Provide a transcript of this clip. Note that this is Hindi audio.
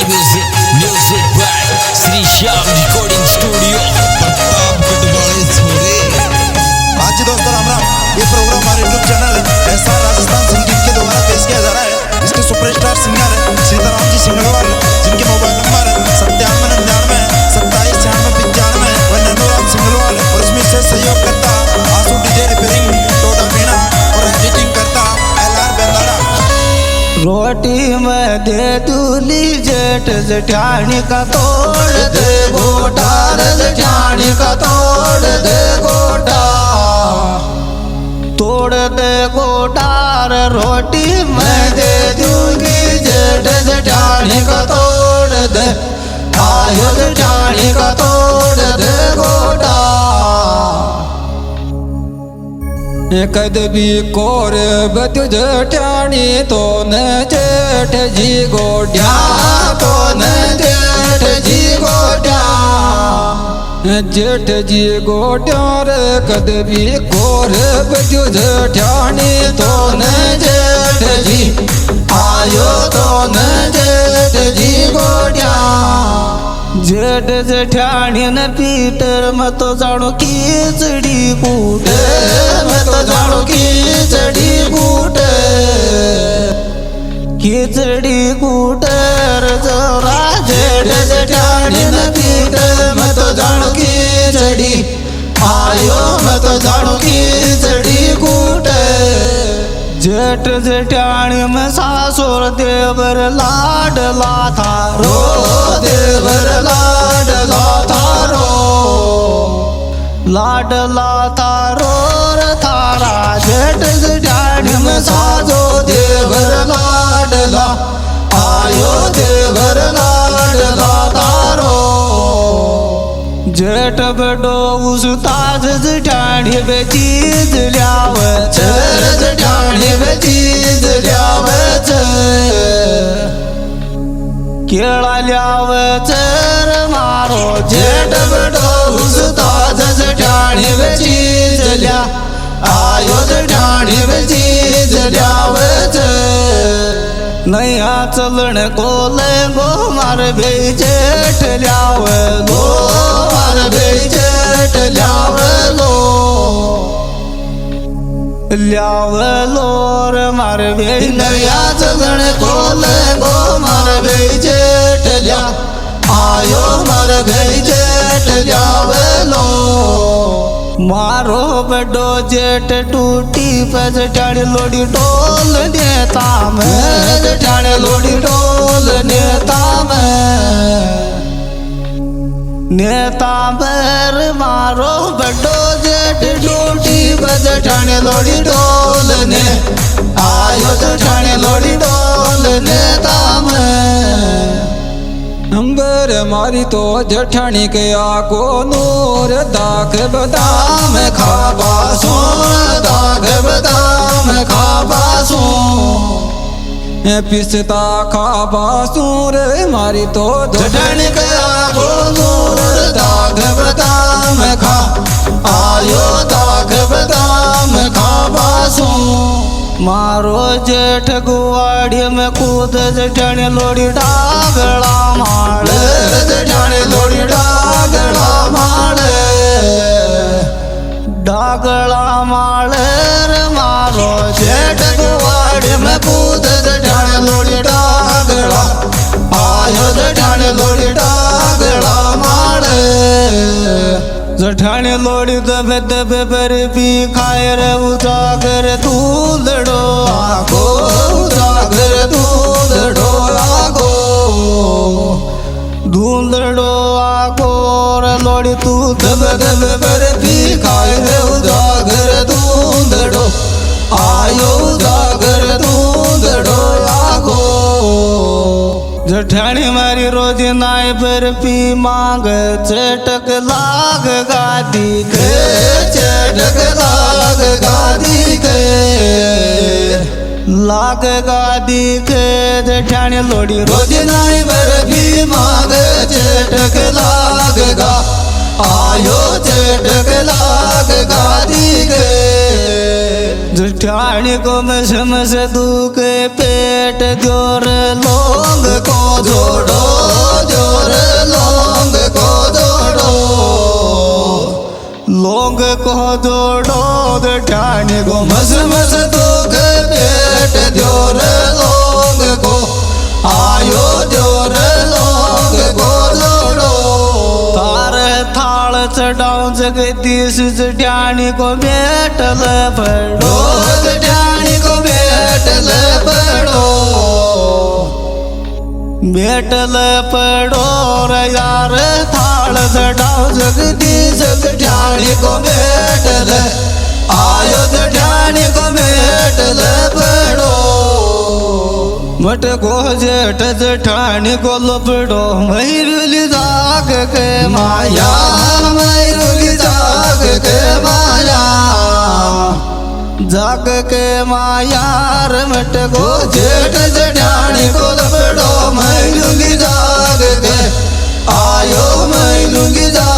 Music by Sri Shyam Recording Studio, Pratapgarh वाले छोरे। आज जी दोस्तों राम राम। ये प्रोग्राम हमारे यूट्यूब चैनल ऐसा राजस्थान संगीत के द्वारा पेश किया जा रहा है। इसके सुपरस्टार सिंगर है सीताराम जी सिंगलवाल, जिनके मोबाइल नंबर है 9799 व नंदूराम सिंगलवाल। और इसमें से सहयोग करता आंसू डीजे रिपेयरिंग टोडा मीना और एडिटिंग करता LR बेंदाड़ा। रोटी में दे दूली जेठ जेठानी का तोड़ दे गोटा, जेठानी का तोड़ दे गोटा, तोड़ दे गोटा। रोटी में दे दूंगी जेठ जेठानी का तोड़ दे, आयो जेठानी का तोड़ दे गोटा। कदबी कोर बतु जेठानी तो न जेठ जी गोड्या, तो न जेठ जी गोड्या, जेठ जी गोड्या रे। कदबी कोर बतु जेठानी तो न जेठ जी, आयो तो न जेठ जी गोड्या। जेठ जेठानी न पीटर मैं तो जानो खिचड़ी कूटे, मैं तो जानो खिचड़ी कूटे, खिचड़ी कूटे जोरा। जेठ जेठानी न पीटर मैं तो जानो खिचड़ी, आयो मैं तो जानो खिचड़ी कूटे। जेठ जेठानी में सासुर देवर लाडला थारो, देवर लाडला थारो, लाडला थारो रे थारा। जेठ जेठानी में सासो देवर लाडला, आयो देवर लाडला थारो। जेठ बड़ो उस ताज जेठानी बे चीज ल्यावे, जेठानी बे चीज ल्यावे, केला ल्यावे चर मारो। जेठ बड़ो उस ताज जेठानी बे चीज ल्या, आयो जेठानी बे चीज ल्यावे। नया चलन को ले गो मार भे जेठ ल्यावे लो, मार भे जेठ ल्यावे लो, ल्यावे लो रे मार भे। नया चलन को ले गो मार भे जेठ ल्या, आयो मार भे जेठ ल्यावे लो। मारो बड़ो जेठ टूटी पे जेठानी लोड़ी डोल नेता में, जेठानी लोड़ी डोल नेता में, नेता में। मारो बड़ो जेठ टूटी पे जेठानी लोड़ी डोल ने, आयो जेठानी लोड़ी डोल नेता में। नंबर मारी तो जेठानी के आको नूर। दाग बदाम खाबा सो, दाग बदाम खाबा सो, पिस्ता खाबा सो रे मारी तो जेठानी के आको नूर। दाग बदाम खा, आयो दाग बदाम खाबा सो। मारो जेठ गुवाड़ी में कूद जेठानी लोड़ी डागड़ा माड़े, जेठानी लोड़ी डागड़ा माड़े, डागड़ा माड़े रे। मारो जेठ गुवाड़ी में कूद जेठानी लोड़ी डागड़ा, आयो जेठानी लोड़ी डागड़ा माड़े। जेठानी लोड़ी दबे दबे पर भी खाए रे उजागर दूलड़ो आगो, उजागर दूलड़ो आगो, दूलड़ो आगो रे लोड़ी तू दबे दबे पर भी खाए रे उजागर दूलड़ो, आयो उजागर दूलड़ो आगो। जेठानी मारी रोज नाय पर पी मांग, चटक लाग गादी के, चटक लाग गादी के, लाग गादी के। जेठानी लोड़ी रोज नाय पर पी मांग, चटक लाग गा, आयो चटक लाग गादी के। जेठानी को मस दुख पेट जोर लोग को जोड़ो, गो जोड़ो ठाणी गो मस मस दुख भेट द्योर लोग को आयो द्योर लोग को जोड़ो तार थाल चढ़ाओ जगदीश ठाणी को भेटल पड़ो ठाणी को भेटल पड़ो भेटल पड़ो रे यार थाल चढ़ाओ जगदीश ठाणी को भेटल आयो ठाणी को भेटल पड़ो मट को जेठ ठाणी को लपड़ो मैरुली जाग के माया मैरुली जाग के माया जाग के माया मट को जेठ ठाणी को लपड़ो मैरुली जाग के आयो मैरुली जाग